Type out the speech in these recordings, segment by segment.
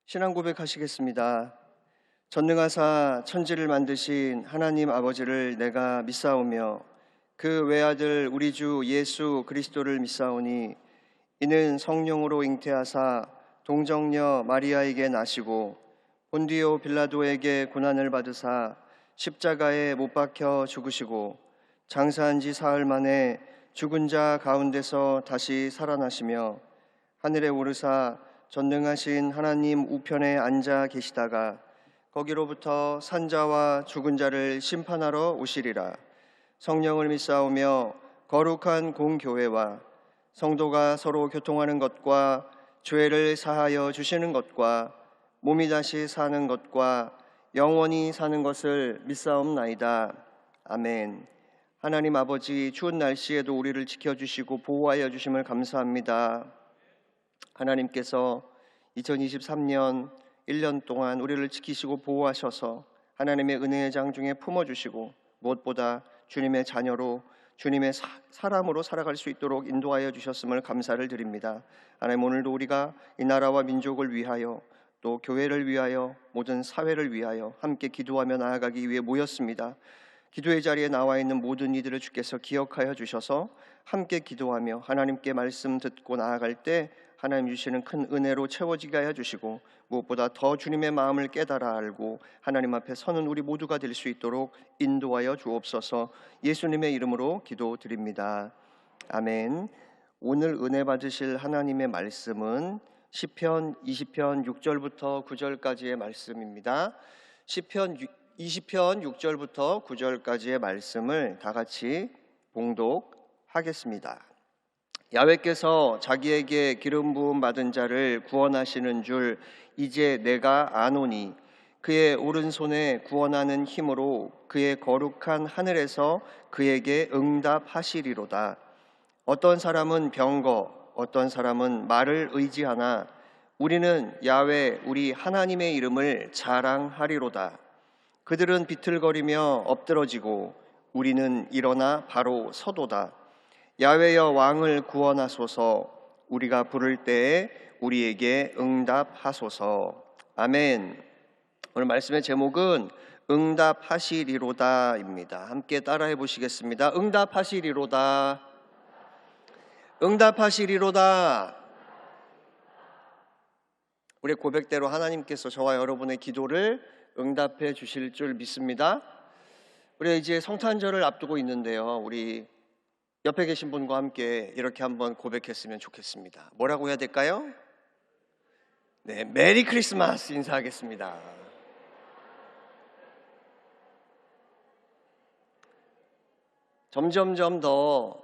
신앙 고백하시겠습니다. 전능하사 천지를 만드신 하나님 아버지를 내가 믿사오며 그 외아들 우리 주 예수 그리스도를 믿사오니 이는 성령으로 잉태하사 동정녀 마리아에게 나시고 본디오 빌라도에게 고난을 받으사 십자가에 못 박혀 죽으시고 장사한 지 사흘 만에 죽은 자 가운데서 다시 살아나시며 하늘에 오르사 전능하신 하나님 우편에 앉아 계시다가 거기로부터 산자와 죽은 자를 심판하러 오시리라. 성령을 믿사오며 거룩한 공교회와 성도가 서로 교통하는 것과 죄를 사하여 주시는 것과 몸이 다시 사는 것과 영원히 사는 것을 믿사옵나이다. 아멘. 하나님 아버지, 추운 날씨에도 우리를 지켜주시고 보호하여 주심을 감사합니다. 하나님께서 2023년 1년 동안 우리를 지키시고 보호하셔서 하나님의 은혜의 장중에 품어주시고 무엇보다 주님의 자녀로 주님의 사람으로 살아갈 수 있도록 인도하여 주셨음을 감사를 드립니다. 하나님, 오늘도 우리가 이 나라와 민족을 위하여 또 교회를 위하여 모든 사회를 위하여 함께 기도하며 나아가기 위해 모였습니다. 기도의 자리에 나와 있는 모든 이들을 주께서 기억하여 주셔서 함께 기도하며 하나님께 말씀 듣고 나아갈 때 하나님 주시는 큰 은혜로 채워지게 하여 주시고 무엇보다 더 주님의 마음을 깨달아 알고 하나님 앞에 서는 우리 모두가 될 수 있도록 인도하여 주옵소서. 예수님의 이름으로 기도드립니다. 아멘. 오늘 은혜 받으실 하나님의 말씀은 시편 20편 6절부터 9절까지의 말씀입니다. 시편 20편 6절부터 9절까지의 말씀을 다 같이 봉독하겠습니다. 야훼께서 자기에게 기름 부음 받은 자를 구원하시는 줄 이제 내가 아노니 그의 오른손에 구원하는 힘으로 그의 거룩한 하늘에서 그에게 응답하시리로다. 어떤 사람은 병거, 어떤 사람은 말을 의지하나 우리는 야훼 우리 하나님의 이름을 자랑하리로다. 그들은 비틀거리며 엎드러지고 우리는 일어나 바로 서도다. 야훼여 왕을 구원하소서. 우리가 부를 때에 우리에게 응답하소서. 아멘. 오늘 말씀의 제목은 응답하시리로다입니다. 함께 따라해 보시겠습니다. 응답하시리로다. 응답하시리로다. 우리의 고백대로 하나님께서 저와 여러분의 기도를 응답해 주실 줄 믿습니다. 우리가 이제 성탄절을 앞두고 있는데요, 우리 옆에 계신 분과 함께 이렇게 한번 고백했으면 좋겠습니다. 뭐라고 해야 될까요? 네, 메리 크리스마스 인사하겠습니다. 점점점 더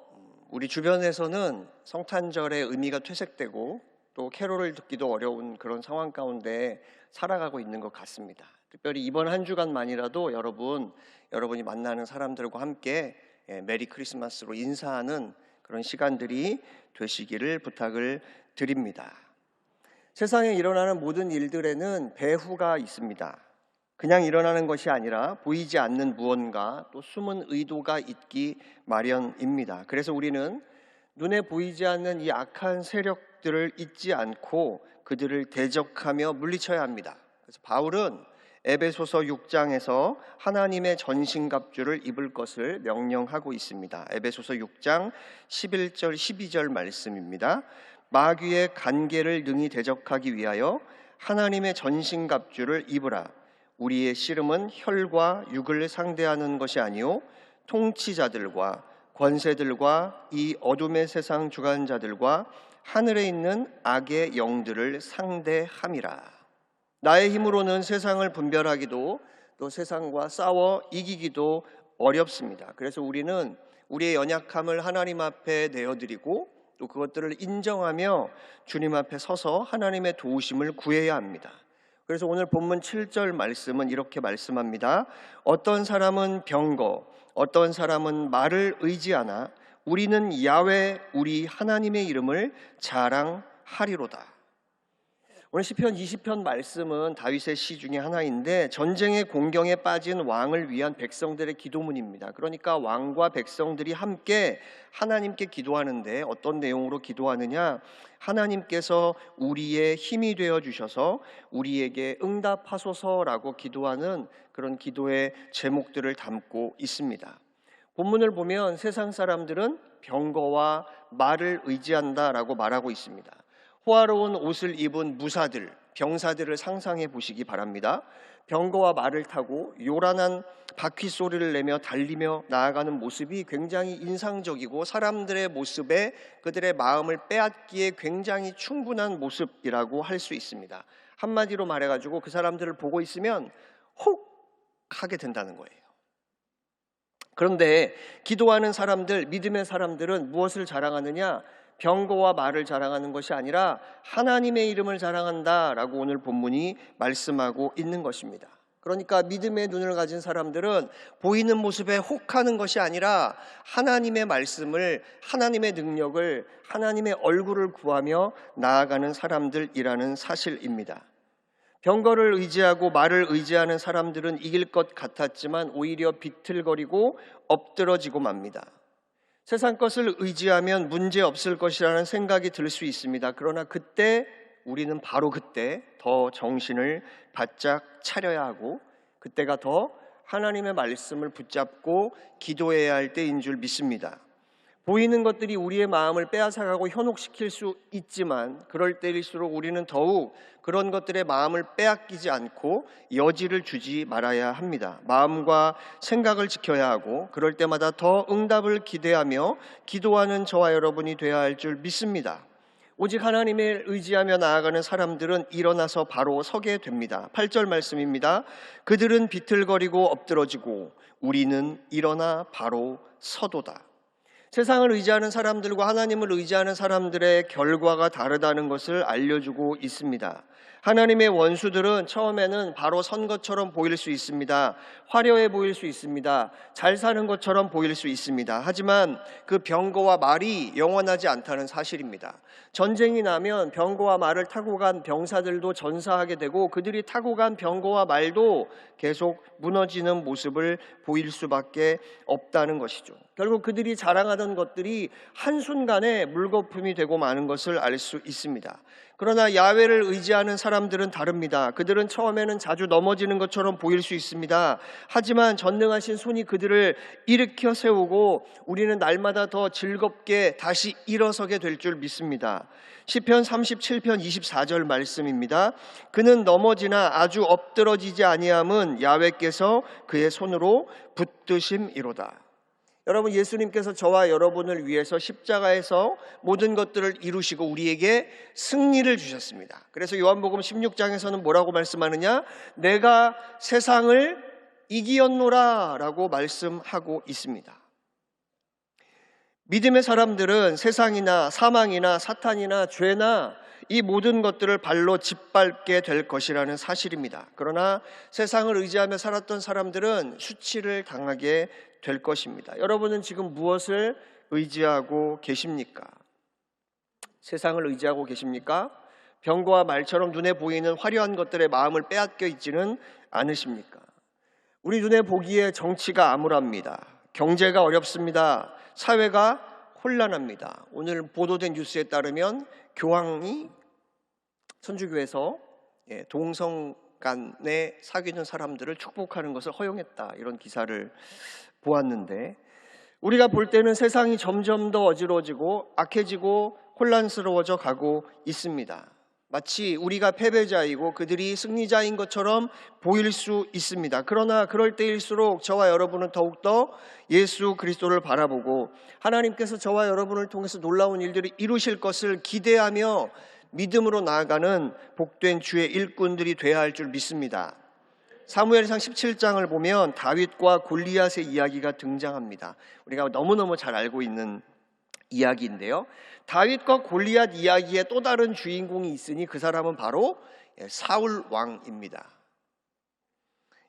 우리 주변에서는 성탄절의 의미가 퇴색되고 또 캐롤을 듣기도 어려운 그런 상황 가운데 살아가고 있는 것 같습니다. 특별히 이번 한 주간만이라도 여러분이 만나는 사람들과 함께 메리 크리스마스로 인사하는 그런 시간들이 되시기를 부탁을 드립니다. 세상에 일어나는 모든 일들에는 배후가 있습니다. 그냥 일어나는 것이 아니라 보이지 않는 무언가 또 숨은 의도가 있기 마련입니다. 그래서 우리는 눈에 보이지 않는 이 악한 세력들을 잊지 않고 그들을 대적하며 물리쳐야 합니다. 그래서 바울은 에베소서 6장에서 하나님의 전신갑주를 입을 것을 명령하고 있습니다. 에베소서 6장 11절 12절 말씀입니다. 마귀의 간계를 능히 대적하기 위하여 하나님의 전신갑주를 입으라. 우리의 씨름은 혈과 육을 상대하는 것이 아니요 통치자들과 권세들과 이 어둠의 세상 주관자들과 하늘에 있는 악의 영들을 상대함이라. 나의 힘으로는 세상을 분별하기도 또 세상과 싸워 이기기도 어렵습니다. 그래서 우리는 우리의 연약함을 하나님 앞에 내어드리고 또 그것들을 인정하며 주님 앞에 서서 하나님의 도우심을 구해야 합니다. 그래서 오늘 본문 7절 말씀은 이렇게 말씀합니다. 어떤 사람은 병거, 어떤 사람은 말을 의지하나 우리는 야훼 우리 하나님의 이름을 자랑하리로다. 오늘 시편 20편 말씀은 다윗의 시 중에 하나인데 전쟁의 공경에 빠진 왕을 위한 백성들의 기도문입니다. 그러니까 왕과 백성들이 함께 하나님께 기도하는데 어떤 내용으로 기도하느냐? 하나님께서 우리의 힘이 되어 주셔서 우리에게 응답하소서라고 기도하는 그런 기도의 제목들을 담고 있습니다. 본문을 보면 세상 사람들은 병거와 말을 의지한다라고 말하고 있습니다. 호화로운 옷을 입은 무사들, 병사들을 상상해 보시기 바랍니다. 병거와 말을 타고 요란한 바퀴 소리를 내며 달리며 나아가는 모습이 굉장히 인상적이고 사람들의 모습에 그들의 마음을 빼앗기에 굉장히 충분한 모습이라고 할 수 있습니다. 한마디로 말해가지고 그 사람들을 보고 있으면 혹 하게 된다는 거예요. 그런데 기도하는 사람들, 믿음의 사람들은 무엇을 자랑하느냐? 병거와 말을 자랑하는 것이 아니라 하나님의 이름을 자랑한다라고 오늘 본문이 말씀하고 있는 것입니다. 그러니까 믿음의 눈을 가진 사람들은 보이는 모습에 혹하는 것이 아니라 하나님의 말씀을, 하나님의 능력을, 하나님의 얼굴을 구하며 나아가는 사람들이라는 사실입니다. 병거를 의지하고 말을 의지하는 사람들은 이길 것 같았지만 오히려 비틀거리고 엎드러지고 맙니다. 세상 것을 의지하면 문제 없을 것이라는 생각이 들 수 있습니다. 그러나 그때 우리는 바로 그때 더 정신을 바짝 차려야 하고 그때가 더 하나님의 말씀을 붙잡고 기도해야 할 때인 줄 믿습니다. 보이는 것들이 우리의 마음을 빼앗아가고 현혹시킬 수 있지만 그럴 때일수록 우리는 더욱 그런 것들의 마음을 빼앗기지 않고 여지를 주지 말아야 합니다. 마음과 생각을 지켜야 하고 그럴 때마다 더 응답을 기대하며 기도하는 저와 여러분이 되어야 할 줄 믿습니다. 오직 하나님을 의지하며 나아가는 사람들은 일어나서 바로 서게 됩니다. 8절 말씀입니다. 그들은 비틀거리고 엎드러지고 우리는 일어나 바로 서도다. 세상을 의지하는 사람들과 하나님을 의지하는 사람들의 결과가 다르다는 것을 알려주고 있습니다. 하나님의 원수들은 처음에는 바로 선 것처럼 보일 수 있습니다. 화려해 보일 수 있습니다. 잘 사는 것처럼 보일 수 있습니다. 하지만 그 병거와 말이 영원하지 않다는 사실입니다. 전쟁이 나면 병거와 말을 타고 간 병사들도 전사하게 되고 그들이 타고 간 병거와 말도 계속 무너지는 모습을 보일 수밖에 없다는 것이죠. 결국 그들이 자랑하던 것들이 한순간에 물거품이 되고 마는 것을 알 수 있습니다. 그러나 야훼를 의지하는 사람들은 다릅니다. 그들은 처음에는 자주 넘어지는 것처럼 보일 수 있습니다. 하지만 전능하신 손이 그들을 일으켜 세우고 우리는 날마다 더 즐겁게 다시 일어서게 될 줄 믿습니다. 시편 37편 24절 말씀입니다. 그는 넘어지나 아주 엎드러지지 아니함은 야훼께서 그의 손으로 붙드심이로다. 여러분, 예수님께서 저와 여러분을 위해서 십자가에서 모든 것들을 이루시고 우리에게 승리를 주셨습니다. 그래서 요한복음 16장에서는 뭐라고 말씀하느냐? 내가 세상을 이기었노라 라고 말씀하고 있습니다. 믿음의 사람들은 세상이나 사망이나 사탄이나 죄나 이 모든 것들을 발로 짓밟게 될 것이라는 사실입니다. 그러나 세상을 의지하며 살았던 사람들은 수치를 당하게 될 것입니다. 여러분은 지금 무엇을 의지하고 계십니까? 세상을 의지하고 계십니까? 병거와 말처럼 눈에 보이는 화려한 것들의 마음을 빼앗겨 있지는 않으십니까? 우리 눈에 보기에 정치가 암울합니다. 경제가 어렵습니다. 사회가 혼란합니다. 오늘 보도된 뉴스에 따르면 교황이 천주교에서 동성 간에 사귀는 사람들을 축복하는 것을 허용했다, 이런 기사를 보았는데 우리가 볼 때는 세상이 점점 더 어지러워지고 악해지고 혼란스러워져 가고 있습니다. 마치 우리가 패배자이고 그들이 승리자인 것처럼 보일 수 있습니다. 그러나 그럴 때일수록 저와 여러분은 더욱더 예수 그리스도를 바라보고 하나님께서 저와 여러분을 통해서 놀라운 일들을 이루실 것을 기대하며 믿음으로 나아가는 복된 주의 일꾼들이 되어야 할 줄 믿습니다. 사무엘상 17장을 보면 다윗과 골리앗의 이야기가 등장합니다. 우리가 너무너무 잘 알고 있는 이야기인데요. 다윗과 골리앗 이야기에 또 다른 주인공이 있으니 그 사람은 바로 사울 왕입니다.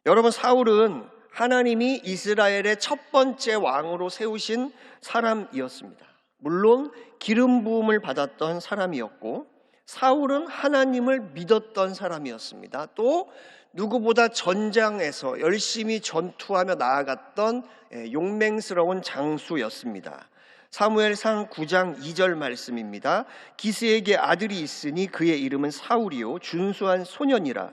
여러분, 사울은 하나님이 이스라엘의 첫 번째 왕으로 세우신 사람이었습니다. 물론 기름 부음을 받았던 사람이었고 사울은 하나님을 믿었던 사람이었습니다. 또 누구보다 전장에서 열심히 전투하며 나아갔던 용맹스러운 장수였습니다. 사무엘상 9장 2절 말씀입니다. 기스에게 아들이 있으니 그의 이름은 사울이요 준수한 소년이라.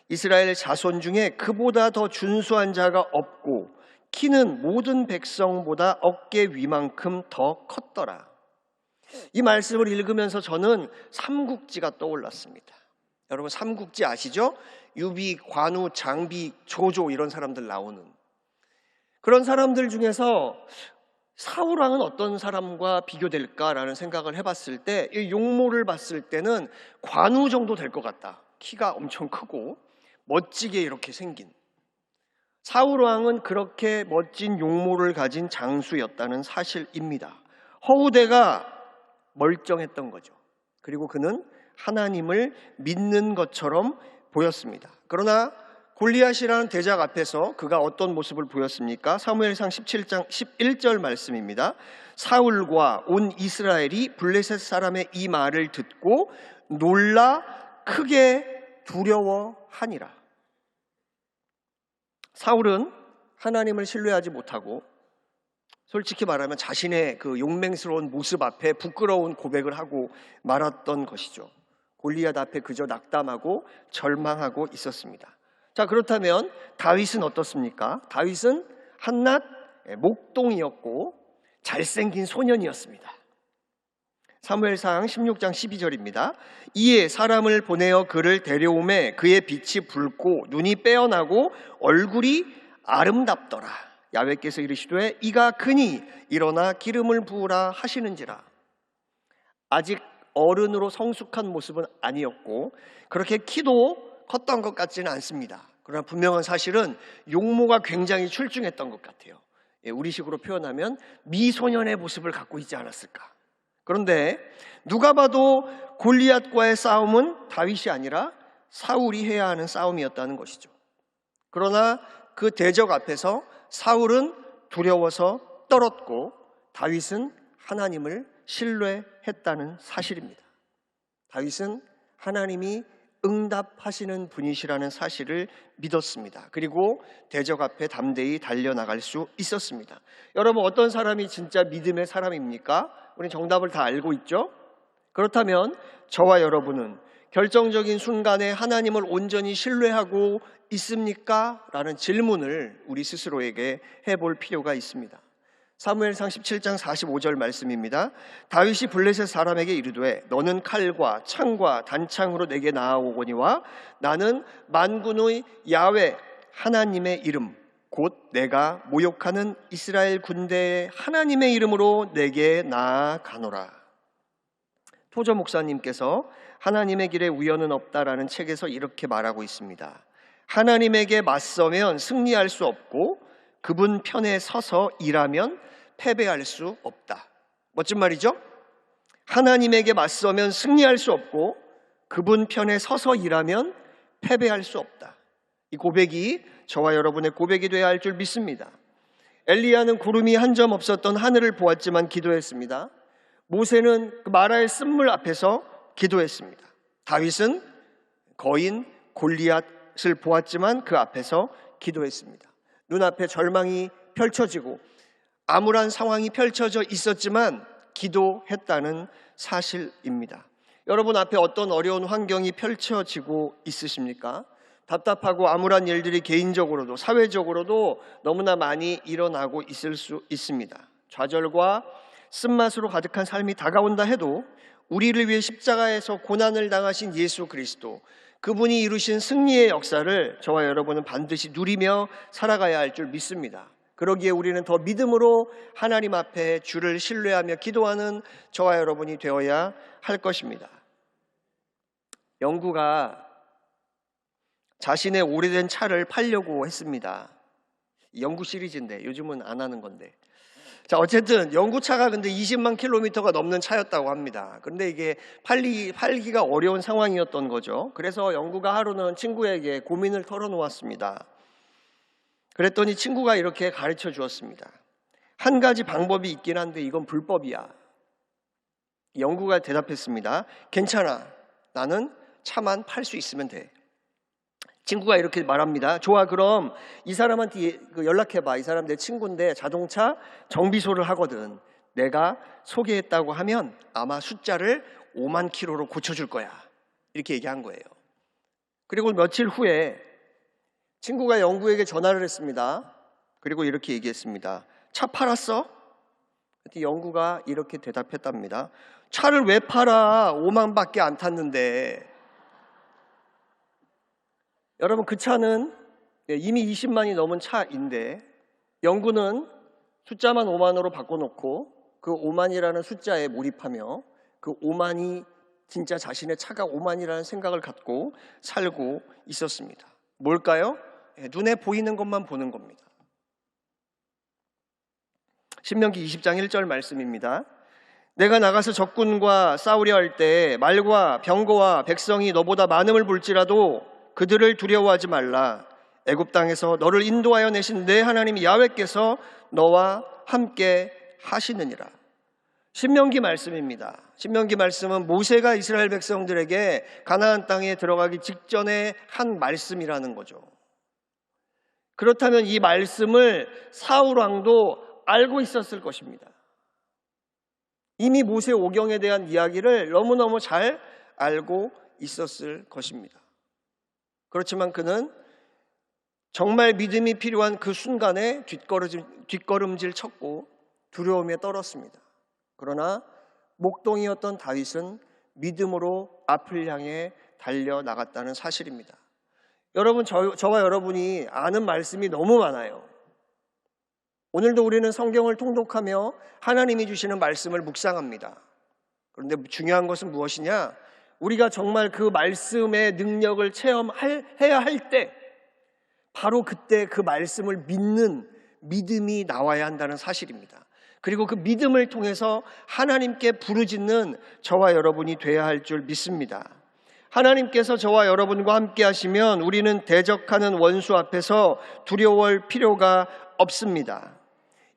이스라엘 자손 중에 그보다 더 준수한 자가 없고 키는 모든 백성보다 어깨 위만큼 더 컸더라. 이 말씀을 읽으면서 저는 삼국지가 떠올랐습니다. 여러분 삼국지 아시죠? 유비, 관우, 장비, 조조 이런 사람들 나오는 그런 사람들 중에서 사울 왕은 어떤 사람과 비교될까라는 생각을 해봤을 때 이 용모를 봤을 때는 관우 정도 될 것 같다. 키가 엄청 크고 멋지게 이렇게 생긴 사울 왕은 그렇게 멋진 용모를 가진 장수였다는 사실입니다. 허우대가 멀쩡했던 거죠. 그리고 그는 하나님을 믿는 것처럼 보였습니다. 그러나 골리앗이라는 대적 앞에서 그가 어떤 모습을 보였습니까? 사무엘상 17장 11절 말씀입니다. 사울과 온 이스라엘이 블레셋 사람의 이 말을 듣고 놀라 크게 두려워하니라. 사울은 하나님을 신뢰하지 못하고 솔직히 말하면 자신의 그 용맹스러운 모습 앞에 부끄러운 고백을 하고 말았던 것이죠. 골리앗 앞에 그저 낙담하고 절망하고 있었습니다. 자, 그렇다면 다윗은 어떻습니까? 다윗은 한낱 목동이었고 잘생긴 소년이었습니다. 사무엘상 16장 12절입니다. 이에 사람을 보내어 그를 데려오매 그의 빛이 붉고 눈이 빼어나고 얼굴이 아름답더라. 야훼께서 이르시되 이가 크니 일어나 기름을 부으라 하시는지라. 아직 어른으로 성숙한 모습은 아니었고 그렇게 키도 컸던 것 같지는 않습니다. 그러나 분명한 사실은 용모가 굉장히 출중했던 것 같아요. 우리식으로 표현하면 미소년의 모습을 갖고 있지 않았을까. 그런데 누가 봐도 골리앗과의 싸움은 다윗이 아니라 사울이 해야 하는 싸움이었다는 것이죠. 그러나 그 대적 앞에서 사울은 두려워서 떨었고 다윗은 하나님을 신뢰했다는 사실입니다. 다윗은 하나님이 응답하시는 분이시라는 사실을 믿었습니다. 그리고 대적 앞에 담대히 달려나갈 수 있었습니다. 여러분 어떤 사람이 진짜 믿음의 사람입니까? 우리 정답을 다 알고 있죠? 그렇다면 저와 여러분은 결정적인 순간에 하나님을 온전히 신뢰하고 있습니까? 라는 질문을 우리 스스로에게 해볼 필요가 있습니다. 사무엘상 17장 45절 말씀입니다. 다윗이 블레셋 사람에게 이르되 너는 칼과 창과 단창으로 내게 나아오거니와 나는 만군의 야훼 하나님의 이름 곧 내가 모욕하는 이스라엘 군대의 하나님의 이름으로 내게 나아가노라. 토저 목사님께서 하나님의 길에 우연은 없다라는 책에서 이렇게 말하고 있습니다. 하나님에게 맞서면 승리할 수 없고 그분 편에 서서 일하면 패배할 수 없다. 멋진 말이죠? 하나님에게 맞서면 승리할 수 없고 그분 편에 서서 일하면 패배할 수 없다. 이 고백이 저와 여러분의 고백이 되어야 할 줄 믿습니다. 엘리야는 구름이 한 점 없었던 하늘을 보았지만 기도했습니다. 모세는 그 마라의 쓴물 앞에서 기도했습니다. 다윗은 거인 골리앗을 보았지만 그 앞에서 기도했습니다. 눈앞에 절망이 펼쳐지고 암울한 상황이 펼쳐져 있었지만 기도했다는 사실입니다. 여러분 앞에 어떤 어려운 환경이 펼쳐지고 있으십니까? 답답하고 암울한 일들이 개인적으로도 사회적으로도 너무나 많이 일어나고 있을 수 있습니다. 좌절과 쓴맛으로 가득한 삶이 다가온다 해도 우리를 위해 십자가에서 고난을 당하신 예수 그리스도, 그분이 이루신 승리의 역사를 저와 여러분은 반드시 누리며 살아가야 할 줄 믿습니다. 그러기에 우리는 더 믿음으로 하나님 앞에 주를 신뢰하며 기도하는 저와 여러분이 되어야 할 것입니다. 영구가 자신의 오래된 차를 팔려고 했습니다. 영구 시리즈인데 요즘은 안 하는 건데. 자, 어쨌든 영구차가 근데 20만 킬로미터가 넘는 차였다고 합니다. 그런데 이게 팔기가 어려운 상황이었던 거죠. 그래서 영구가 하루는 친구에게 고민을 털어놓았습니다. 그랬더니 친구가 이렇게 가르쳐 주었습니다. 한 가지 방법이 있긴 한데 이건 불법이야. 영구가 대답했습니다. 괜찮아. 나는 차만 팔 수 있으면 돼. 친구가 이렇게 말합니다. 좋아, 그럼 이 사람한테 연락해봐. 이 사람 내 친구인데 자동차 정비소를 하거든. 내가 소개했다고 하면 아마 숫자를 5만 킬로로 고쳐줄 거야. 이렇게 얘기한 거예요. 그리고 며칠 후에 친구가 영구에게 전화를 했습니다. 그리고 이렇게 얘기했습니다. 차 팔았어? 그때 영구가 이렇게 대답했답니다. 차를 왜 팔아? 5만밖에 안 탔는데. 여러분, 그 차는 이미 20만이 넘은 차인데 영구는 숫자만 5만으로 바꿔놓고 그 5만이라는 숫자에 몰입하며 그 5만이 진짜 자신의 차가 5만이라는 생각을 갖고 살고 있었습니다. 뭘까요? 눈에 보이는 것만 보는 겁니다. 신명기 20장 1절 말씀입니다. 내가 나가서 적군과 싸우려 할 때 말과 병거와 백성이 너보다 많음을 볼지라도 그들을 두려워하지 말라. 애굽 땅에서 너를 인도하여 내신 내 하나님 야훼께서 너와 함께 하시느니라. 신명기 말씀입니다. 신명기 말씀은 모세가 이스라엘 백성들에게 가나안 땅에 들어가기 직전에 한 말씀이라는 거죠. 그렇다면 이 말씀을 사울 왕도 알고 있었을 것입니다. 이미 모세 오경에 대한 이야기를 너무너무 잘 알고 있었을 것입니다. 그렇지만 그는 정말 믿음이 필요한 그 순간에 뒷걸음질 쳤고 두려움에 떨었습니다. 그러나 목동이었던 다윗은 믿음으로 앞을 향해 달려나갔다는 사실입니다. 여러분, 저와 여러분이 아는 말씀이 너무 많아요. 오늘도 우리는 성경을 통독하며 하나님이 주시는 말씀을 묵상합니다. 그런데 중요한 것은 무엇이냐? 우리가 정말 그 말씀의 능력을 체험해야 할 때 바로 그때 그 말씀을 믿는 믿음이 나와야 한다는 사실입니다. 그리고 그 믿음을 통해서 하나님께 부르짖는 저와 여러분이 돼야 할 줄 믿습니다. 하나님께서 저와 여러분과 함께 하시면 우리는 대적하는 원수 앞에서 두려워할 필요가 없습니다.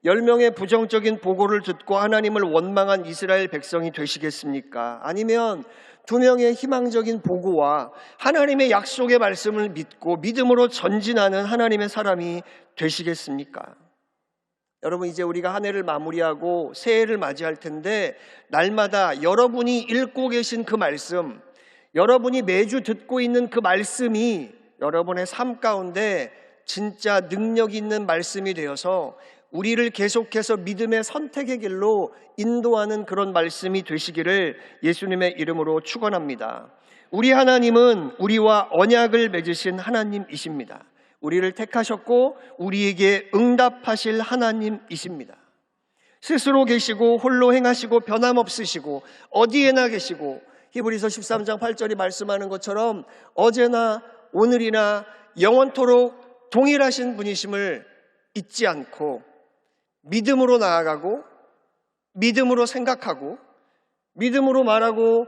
10명의 부정적인 보고를 듣고 하나님을 원망한 이스라엘 백성이 되시겠습니까? 아니면 2명의 희망적인 보고와 하나님의 약속의 말씀을 믿고 믿음으로 전진하는 하나님의 사람이 되시겠습니까? 여러분, 이제 우리가 한 해를 마무리하고 새해를 맞이할 텐데 날마다 여러분이 읽고 계신 그 말씀, 여러분이 매주 듣고 있는 그 말씀이 여러분의 삶 가운데 진짜 능력 있는 말씀이 되어서 우리를 계속해서 믿음의 선택의 길로 인도하는 그런 말씀이 되시기를 예수님의 이름으로 축원합니다. 우리 하나님은 우리와 언약을 맺으신 하나님이십니다. 우리를 택하셨고 우리에게 응답하실 하나님이십니다. 스스로 계시고 홀로 행하시고 변함없으시고 어디에나 계시고 히브리서 13장 8절이 말씀하는 것처럼 어제나 오늘이나 영원토록 동일하신 분이심을 잊지 않고 믿음으로 나아가고 믿음으로 생각하고 믿음으로 말하고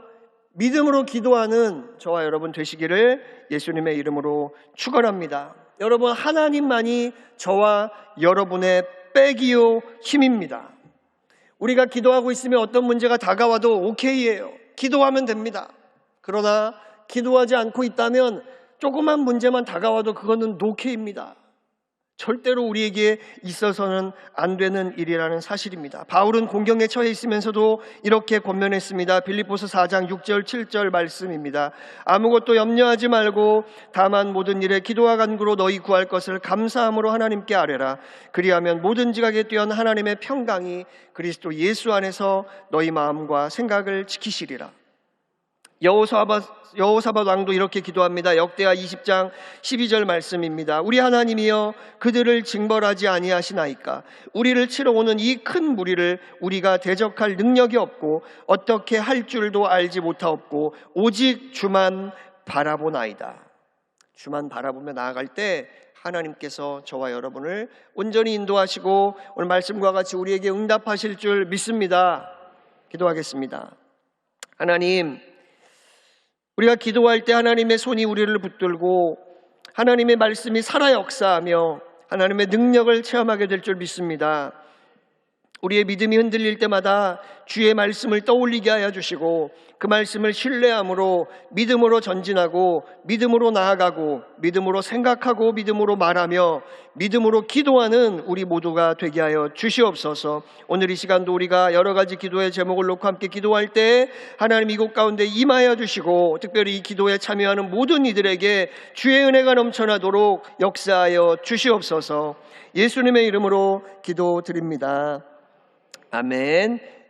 믿음으로 기도하는 저와 여러분 되시기를 예수님의 이름으로 축원합니다. 여러분, 하나님만이 저와 여러분의 빼기요 힘입니다. 우리가 기도하고 있으면 어떤 문제가 다가와도 오케이예요. 기도하면 됩니다. 그러나 기도하지 않고 있다면 조그만 문제만 다가와도 그거는 노케입니다. 절대로 우리에게 있어서는 안 되는 일이라는 사실입니다. 바울은 공경에 처해 있으면서도 이렇게 권면했습니다. 빌립보서 4장 6절 7절 말씀입니다. 아무것도 염려하지 말고 다만 모든 일에 기도와 간구로 너희 구할 것을 감사함으로 하나님께 아뢰라. 그리하면 모든 지각에 뛰어난 하나님의 평강이 그리스도 예수 안에서 너희 마음과 생각을 지키시리라. 여호사밧 왕도 이렇게 기도합니다. 역대하 20장 12절 말씀입니다. 우리 하나님이여 그들을 징벌하지 아니하시나이까. 우리를 치러 오는 이 큰 무리를 우리가 대적할 능력이 없고 어떻게 할 줄도 알지 못하옵고 오직 주만 바라보나이다. 주만 바라보며 나아갈 때 하나님께서 저와 여러분을 온전히 인도하시고 오늘 말씀과 같이 우리에게 응답하실 줄 믿습니다. 기도하겠습니다. 하나님, 우리가 기도할 때 하나님의 손이 우리를 붙들고 하나님의 말씀이 살아 역사하며 하나님의 능력을 체험하게 될 줄 믿습니다. 우리의 믿음이 흔들릴 때마다 주의 말씀을 떠올리게 하여 주시고 그 말씀을 신뢰함으로 믿음으로 전진하고 믿음으로 나아가고 믿음으로 생각하고 믿음으로 말하며 믿음으로 기도하는 우리 모두가 되게 하여 주시옵소서. 오늘 이 시간도 우리가 여러 가지 기도의 제목을 놓고 함께 기도할 때 하나님 이곳 가운데 임하여 주시고 특별히 이 기도에 참여하는 모든 이들에게 주의 은혜가 넘쳐나도록 역사하여 주시옵소서. 예수님의 이름으로 기도드립니다. 아멘.